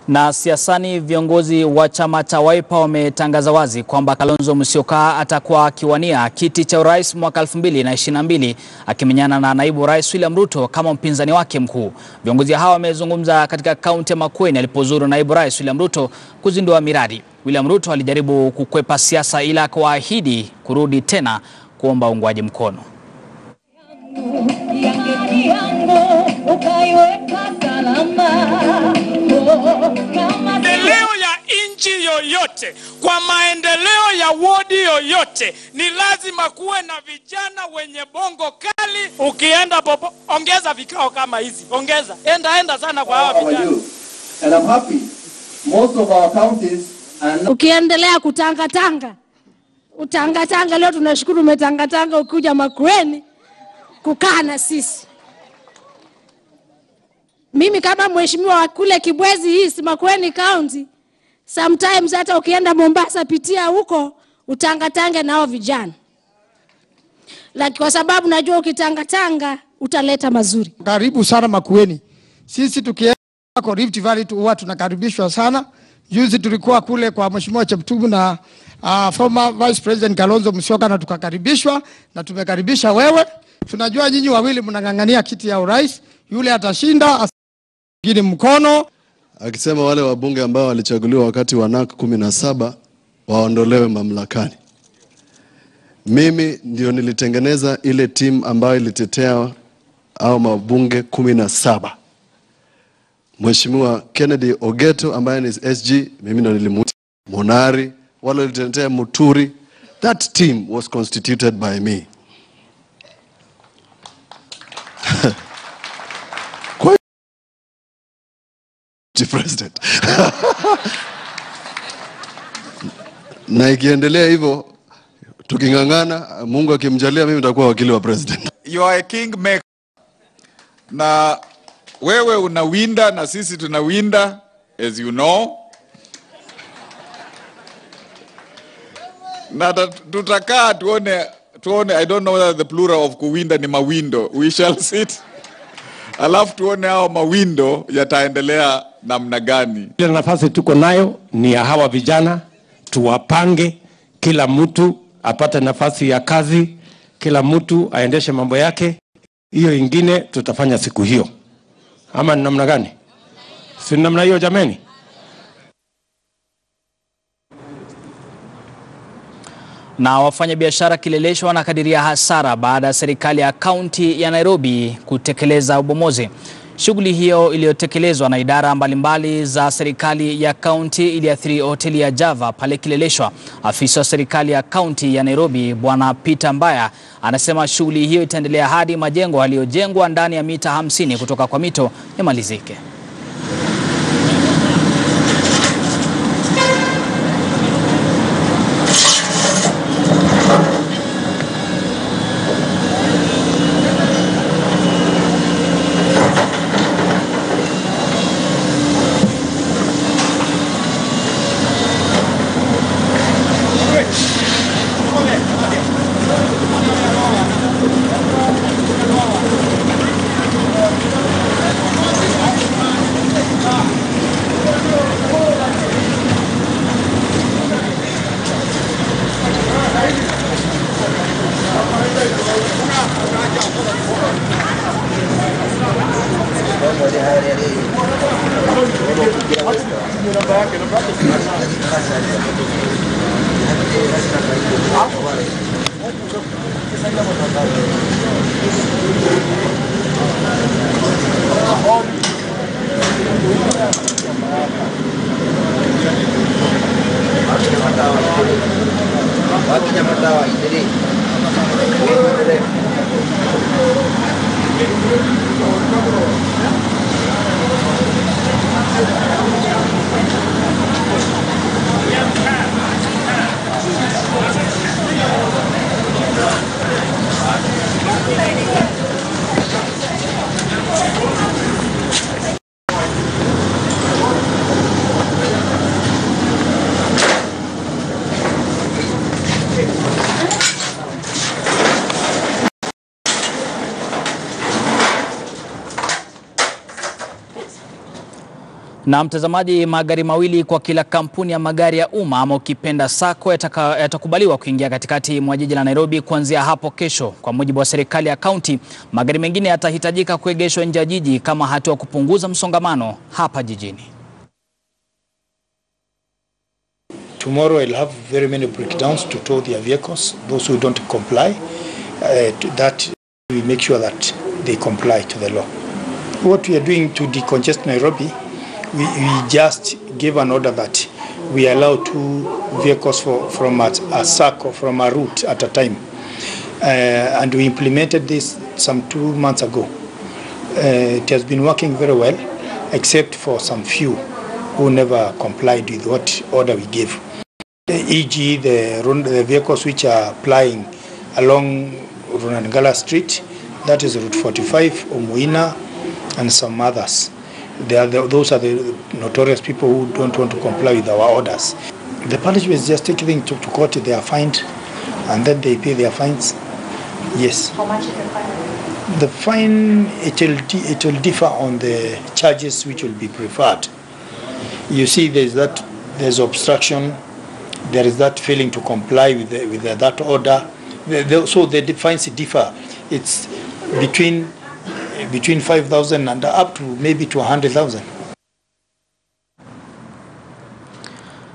Na siasani, viongozi wa chama cha Wiper wametangaza wazi kwamba Kalonzo Musyoka atakuwa akiwania kiti cha urais mwaka 2022 akimenyana na naibu rais William Ruto kama mpinzani wake mkuu. Viongozi hao wamezungumza katika kaunti ya Makueni alipozuru naibu rais William Ruto kuzindua miradi. William Ruto alijaribu kukwepa siasa ila akaahidi kurudi tena kuomba uungwaji mkono. Maendeleo ya nchi yoyote, kwa maendeleo ya wodi yoyote, ni lazima kuwe na vijana wenye bongo kali. Ukienda popo, ongeza vikao kama hizi, ongeza, enda sana kwa hawa vijana. And I'm happy most of our counties are... Ukiendelea utanga leo tunashukuru umetanga ukuja Makueni kukaa na sisi. Mimi kama mheshimiwa wa kule Kibwezi hii Makueni County, sometimes hata ukienda Mombasa pitia huko utanga nao vijana. Lakini kwa sababu najua ukitanga utaleta mazuri. Karibu sana Makueni. Sisi tukienda kwa Rift Valley huwa tunakaribishwa sana. Juzi tulikuwa kule kwa mheshimiwa Cheptubu na former Vice President Kalonzo Musyoka na tukakaribishwa na tumekaribisha wewe. Tunajua nyinyi wawili mnang'ang'ania kiti ya urais, yule atashinda gini mkono. Akisema wale wabunge ambao walichaguliwa wakati wa NAK 17 waondolewe mamlakani. Mimi ndio nilitengeneza ile team ambayo ilitetea au mabunge 17. Mheshimiwa Kennedy Ogeto ambaye ni SG, mimi ndio nilimutia. Monari, wale walitetea Muturi. That team was constituted by me. President. Na ikiendelea hivyo tukingangana, Mungu akimjalia mimi nitakuwa wakili wa president. You are a king maker. Na wewe unawinda na sisi tunawinda, as you know. Na tutakaa tuone, I don't know whether the plural of kuwinda ni mawindo. We shall sit. Alafu tuone hao mawindo yataendelea namna gani. Ile nafasi tuko nayo ni ya hawa vijana, tuwapange, kila mtu apate nafasi ya kazi, kila mtu aendeshe mambo yake. Hiyo ingine tutafanya siku hiyo. Ama ni namna gani? Si namna hiyo jameni? Na wafanyabiashara Kileleshwa wanakadiria hasara baada ya serikali ya kaunti ya Nairobi kutekeleza ubomozi. Shughuli hiyo iliyotekelezwa na idara mbalimbali za serikali ya kaunti iliathiri hoteli ya Java pale Kileleshwa. Afisa wa serikali ya kaunti ya Nairobi Bwana Peter Mbaya anasema shughuli hiyo itaendelea hadi majengo yaliyojengwa ndani ya mita 50 kutoka kwa mito yamalizike. Na mtazamaji, magari mawili kwa kila kampuni ya magari ya umma ama ukipenda SACCO yatakubaliwa kuingia katikati mwa jiji la Nairobi kuanzia hapo kesho. Kwa mujibu wa serikali ya kaunti, magari mengine yatahitajika kuegeshwa nje ya jiji kama hatua kupunguza msongamano hapa jijini. Tomorrow I'll have very many breakdowns to tow their vehicles. Those who don't comply, that we make sure that they comply to the law. What we are doing to decongest Nairobi, we just gave an order that we allow 2 vehicles from a SACCO, from a route at a time. And we implemented this some 2 months ago. It has been working very well, except for some few who never complied with what order we gave. E.g. the vehicles which are plying along Runangala Street, that is Route 45, Umuina, and some others. Those are the notorious people who don't want to comply with our orders. The punishment is just taking them to court, they are fined, and then they pay their fines. Yes. How much is the fine? The fine, it will differ on the charges which will be preferred. You see, there's obstruction, there is that failing to comply with that order. So the fines differ. It's between 5,000 and up to maybe to 100,000.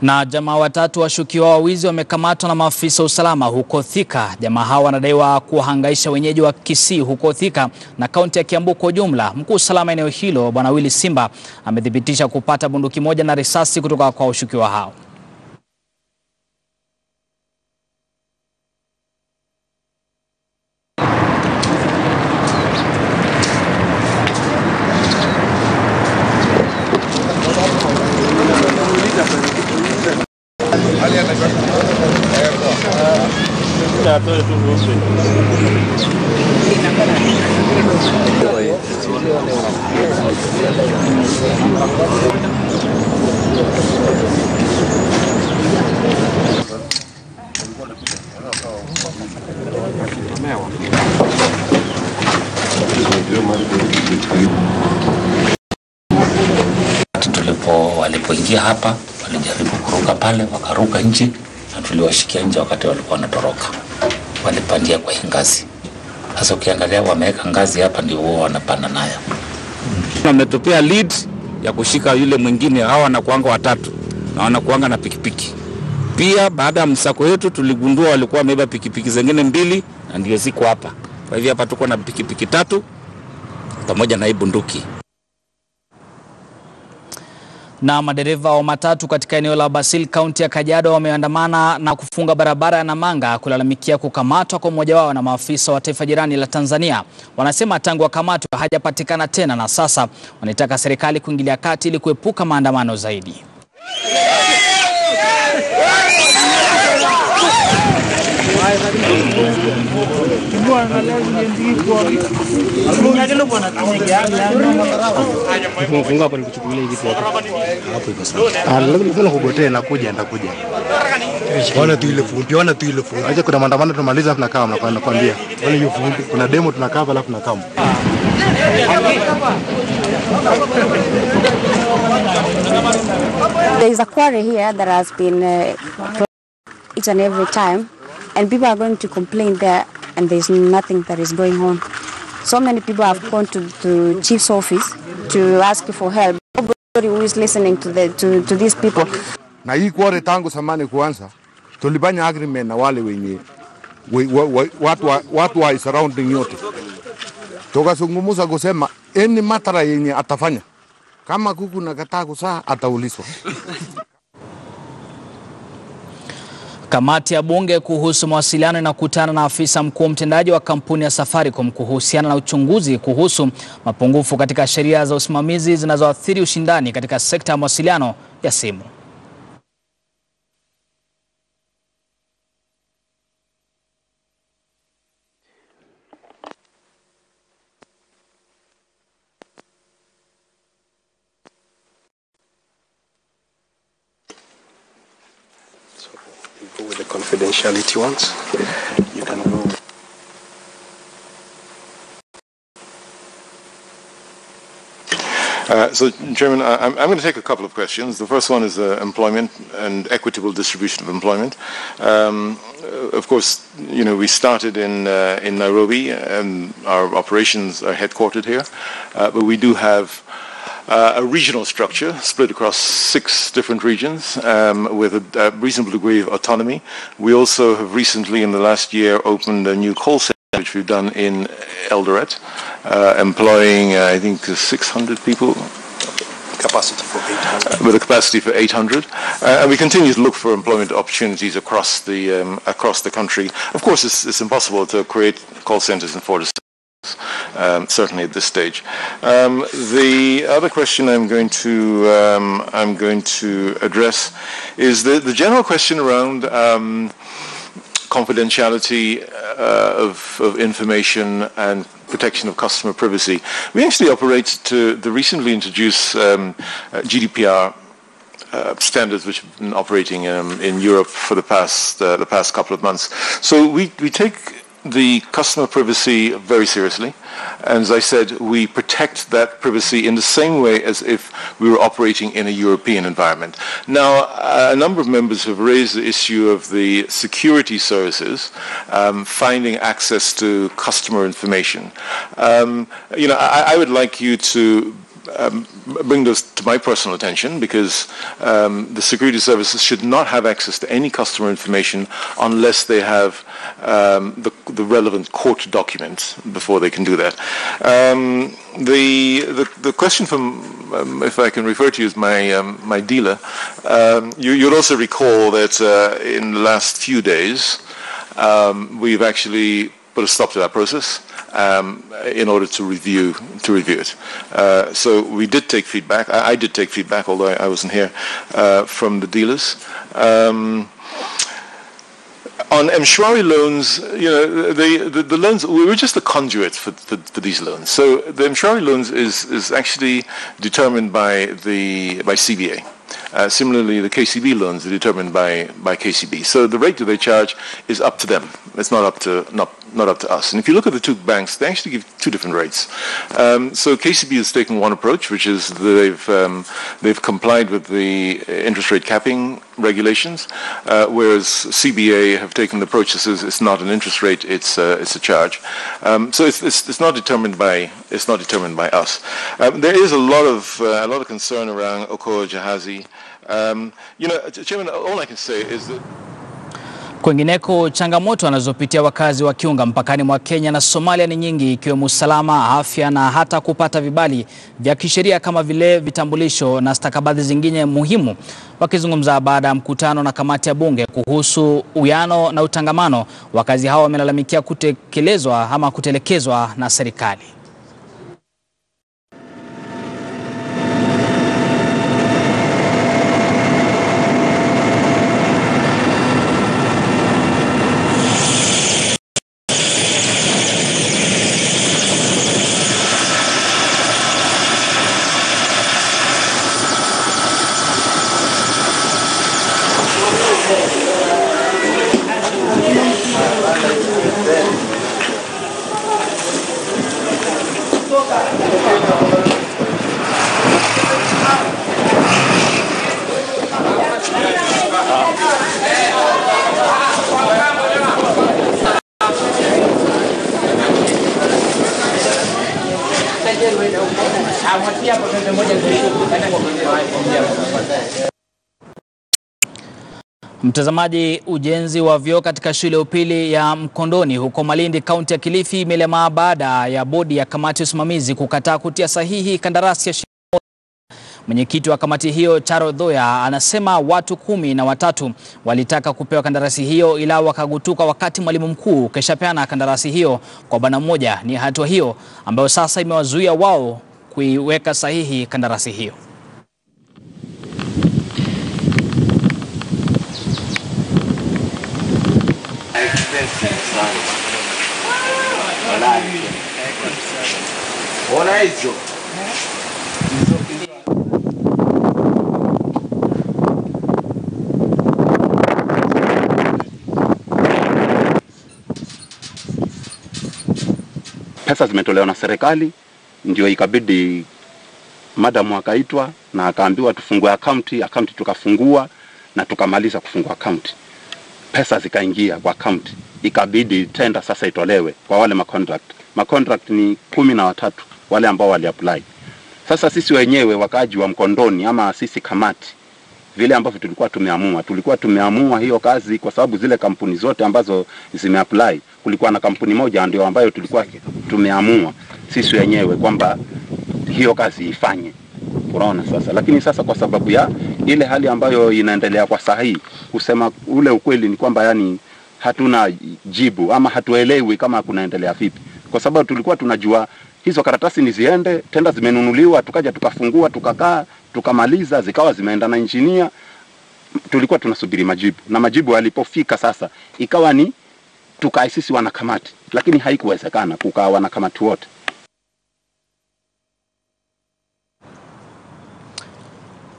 Na jamaa watatu washukiwa wa wizi wamekamatwa na maafisa usalama huko Thika. Jamaa hawa wanadaiwa kuhangaisha wenyeji wa Kisii huko Thika na kaunti ya Kiambu kwa jumla. Mkuu usalama eneo hilo Bwana Willy Simba amethibitisha kupata bunduki moja na risasi kutoka kwa washukiwa hao. Walipoingia hapa walijaribu kuruka pale, wakaruka nje na tuliwashikia nje wakati walikuwa wanatoroka. Walipandia kwa ngazi. Sasa ukiangalia wameweka ngazi hapa ndio wao wanapanda nayo. Wametupia lead ya kushika yule mwingine, hao wanakuanga watatu na wanakuanga na pikipiki. Pia baada ya msako yetu tuligundua walikuwa wamebeba pikipiki zingine 2 na ndio ziko hapa. Kwa hivyo hapa tuko na pikipiki 3 pamoja na hii bunduki. Na madereva wa matatu katika eneo la Basil, kaunti ya Kajiado wameandamana na kufunga barabara ya Namanga kulalamikia kukamatwa kwa mmoja wao na maafisa wa taifa jirani la Tanzania. Wanasema tangu wakamatwe hajapatikana tena na sasa wanataka serikali kuingilia kati ili kuepuka maandamano zaidi. Wana tu ile fundi. Aje kuna maandamano tumaliza alafu nakaa nakwambia. Wale hiyo fundi kuna demo tunakaa alafu nakaa. There is a quarry here that has been each and every time, and people are going to complain there, and there's nothing that is going on. So many people have gone to chief's office to ask for help. Nobody who is listening to these people. Na hii quarry tangu zamani kuanza tulifanya agreement na wale wenye watu wa surrounding yote. Tukazungumza kusema any matara yenye atafanya kama kuku na kataa kusaa ataulizwa. Kamati ya bunge kuhusu mawasiliano inakutana na afisa mkuu mtendaji wa kampuni ya Safaricom kuhusiana na uchunguzi kuhusu mapungufu katika sheria za usimamizi zinazoathiri ushindani katika sekta ya mawasiliano ya simu. Go with the confidentiality ones. You can go. So, Chairman, I'm going to take a couple of questions. The first one is employment and equitable distribution of employment. Of course, you know, we started in Nairobi, and our operations are headquartered here, but we do have a regional structure split across 6 different regions with a reasonable degree of autonomy. We also have recently, in the last year, opened a new call center, which we've done in Eldoret, employing, I think, 600 people. Capacity for 800. With a capacity for 800. And we continue to look for employment opportunities across the country. Of course, it's impossible to create call centers in 4 states. Certainly at this stage. The other question I'm going to address is the general question around confidentiality of information and protection of customer privacy. We actually operate to the recently introduced GDPR standards, which have been operating in Europe for the past couple of months. So we take the customer privacy very seriously. And as I said, we protect that privacy in the same way as if we were operating in a European environment. Now, a number of members have raised the issue of the security services finding access to customer information. You know, I would like you to bring those to my personal attention, because the security services should not have access to any customer information unless they have the relevant court documents before they can do that. The question from, if I can refer to you as my dealer, you'll also recall that in the last few days we've actually put a stop to that process in order to review it. So we did take feedback. I did take feedback, although I wasn't here, from the dealers. On Mshwari loans, you know, the loans, we were just a conduit for these loans. So the Mshwari loans is actually determined by CBA. Similarly, the KCB loans are determined by KCB. So the rate that they charge is up to them. It's not up to us. And if you look at the 2 banks, they actually give 2 different rates. So KCB has taken one approach, which is they've complied with the interest rate capping regulations, whereas CBA have taken the approach that says it's not an interest rate, it's a charge. So it's not determined by us. There is a lot of concern around Okoa Jahazi. You know, Chairman, all I can say is that Kwingineko, changamoto wanazopitia wakazi wa Kiunga mpakani mwa Kenya na Somalia ni nyingi, ikiwemo usalama, afya na hata kupata vibali vya kisheria kama vile vitambulisho na stakabadhi zingine muhimu. Wakizungumza baada ya mkutano na kamati ya bunge kuhusu uwiano na utangamano, wakazi hao wamelalamikia kutelekezwa na serikali. Mtazamaji, ujenzi wa vyoo katika shule upili ya Mkondoni huko Malindi, kaunti ya Kilifi imelemaa baada ya bodi ya kamati ya usimamizi kukataa kutia sahihi kandarasi ya shule. Mwenyekiti wa kamati hiyo, Charo Dhoya, anasema watu 13 walitaka kupewa kandarasi hiyo ila wakagutuka wakati mwalimu mkuu keshapeana kandarasi hiyo kwa bwana mmoja. Ni hatua hiyo ambayo sasa imewazuia wao kuiweka sahihi kandarasi hiyo. Pesa zimetolewa na serikali, ndio ikabidi madam akaitwa na akaambiwa tufungue akaunti tukafungua na tukamaliza kufungua akaunti. Pesa zikaingia kwa akaunti, ikabidi tenda sasa itolewe kwa wale macontract ni 13 wale ambao waliapply. Sasa sisi wenyewe wakaaji wa Mkondoni ama sisi kamati, vile ambavyo tulikuwa tumeamua hiyo kazi, kwa sababu zile kampuni zote ambazo zimeapply, kulikuwa na kampuni moja ndio ambayo tulikuwa tumeamua sisi wenyewe kwamba hiyo kazi ifanye. Unaona sasa, lakini sasa kwa sababu ya ile hali ambayo inaendelea kwa sahihi, kusema ule ukweli ni kwamba yani hatuna jibu ama hatuelewi kama kunaendelea vipi, kwa sababu tulikuwa tunajua hizo karatasi ni ziende, tenda zimenunuliwa, tukaja tukafungua, tukakaa, tukamaliza, zikawa zimeenda na engineer. Tulikuwa tunasubiri majibu, na majibu alipofika sasa ikawa ni tukae sisi wanakamati, lakini haikuwezekana kukaa wanakamati wote.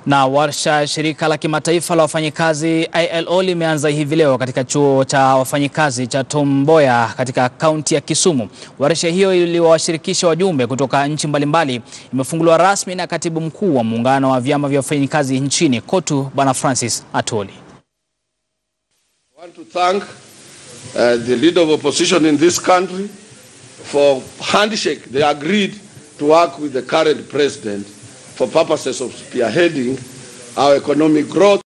Na warsha shirika la kimataifa la wafanyikazi ILO limeanza hivi leo katika chuo cha wafanyikazi cha Tom Mboya katika kaunti ya Kisumu. Warsha hiyo iliwashirikisha wajumbe kutoka nchi mbalimbali imefunguliwa rasmi na katibu mkuu wa muungano wa vyama vya wafanyikazi nchini KOTU Bwana Francis Atoli. I want to thank the leader of opposition in this country for handshake. They agreed to work with the current president for purposes of spearheading our economic growth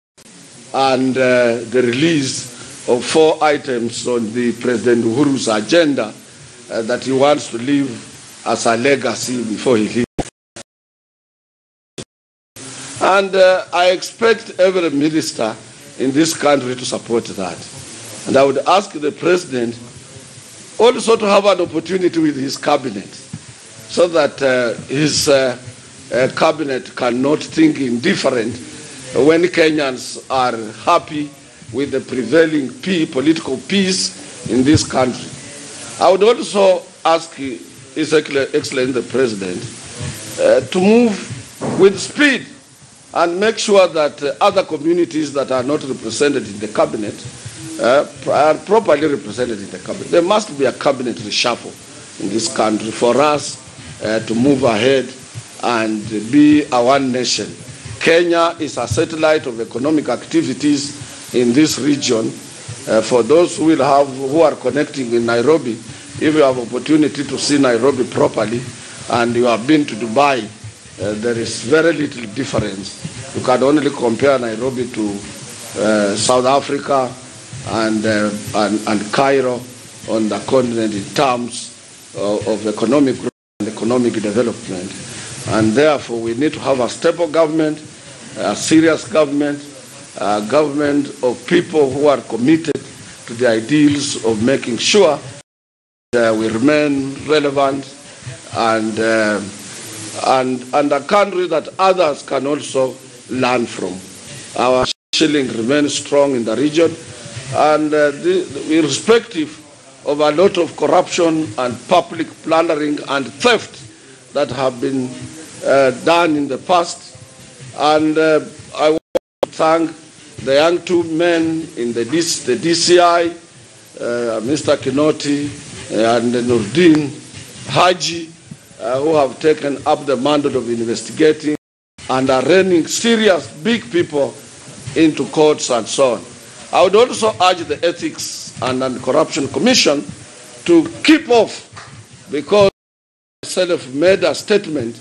and the release of 4 items on the President Uhuru's agenda that he wants to leave as a legacy before he leaves. And I expect every minister in this country to support that. And I would ask the President also to have an opportunity with his cabinet so that his cabinet cannot think indifferent when Kenyans are happy with the prevailing political peace in this country. I would also ask His Excellency the President to move with speed and make sure that other communities that are not represented in the cabinet are properly represented in the cabinet. There must be a cabinet reshuffle in this country for us to move ahead and be a one nation. Kenya is a satellite of economic activities in this region. For those who are connecting in Nairobi, if you have opportunity to see Nairobi properly and you have been to Dubai, there is very little difference. You can only compare Nairobi to South Africa and Cairo on the continent in terms of economic growth and economic development. And therefore, we need to have a stable government, a serious government, a government of people who are committed to the ideals of making sure that we remain relevant and a country that others can also learn from. Our shilling remains strong in the region, and irrespective of a lot of corruption and public plundering and theft that have been done in the past. And I want to thank the young 2 men in the DCI, Mr. Kinoti and Nurdin Haji, who have taken up the mandate of investigating and are running serious big people into courts and so on. I would also urge the Ethics and Corruption Commission to keep off, because I myself made a statement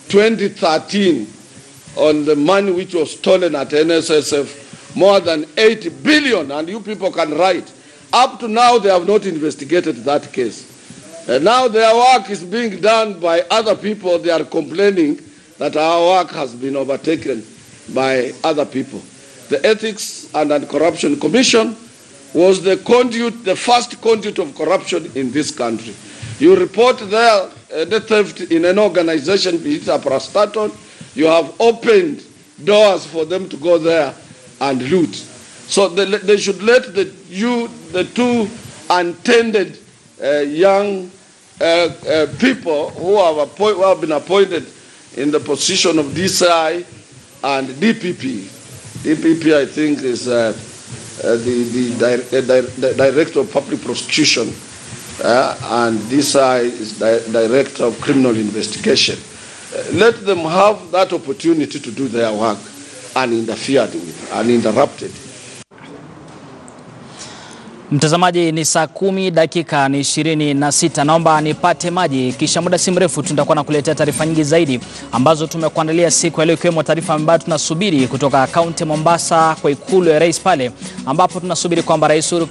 2013 on the money which was stolen at NSSF, more than 80 billion, and you people can write. Up to now, they have not investigated that case. And now their work is being done by other people. They are complaining that our work has been overtaken by other people. The Ethics and Corruption Commission was the conduit, the first conduit of corruption in this country. You report there the theft in an organization, be it a parastatal, you have opened doors for them to go there and loot. So they should let the 2 untended young people who have been appointed in the position of DCI and DPP. DPP, I think, is the Director of Public Prosecution, and DCI is Director of Criminal Investigation. let them have that opportunity to do their work uninterfered with, uninterrupted. Mtazamaji, ni saa 10 dakika ni 26. Naomba nipate maji, kisha muda si mrefu tutakuwa nakuletea taarifa nyingi zaidi ambazo tumekuandalia siku ya leo, ikiwemo taarifa ambayo tunasubiri kutoka kaunti Mombasa kwa ikulu ya rais pale, ambapo tunasubiri kwamba Rais Uhuru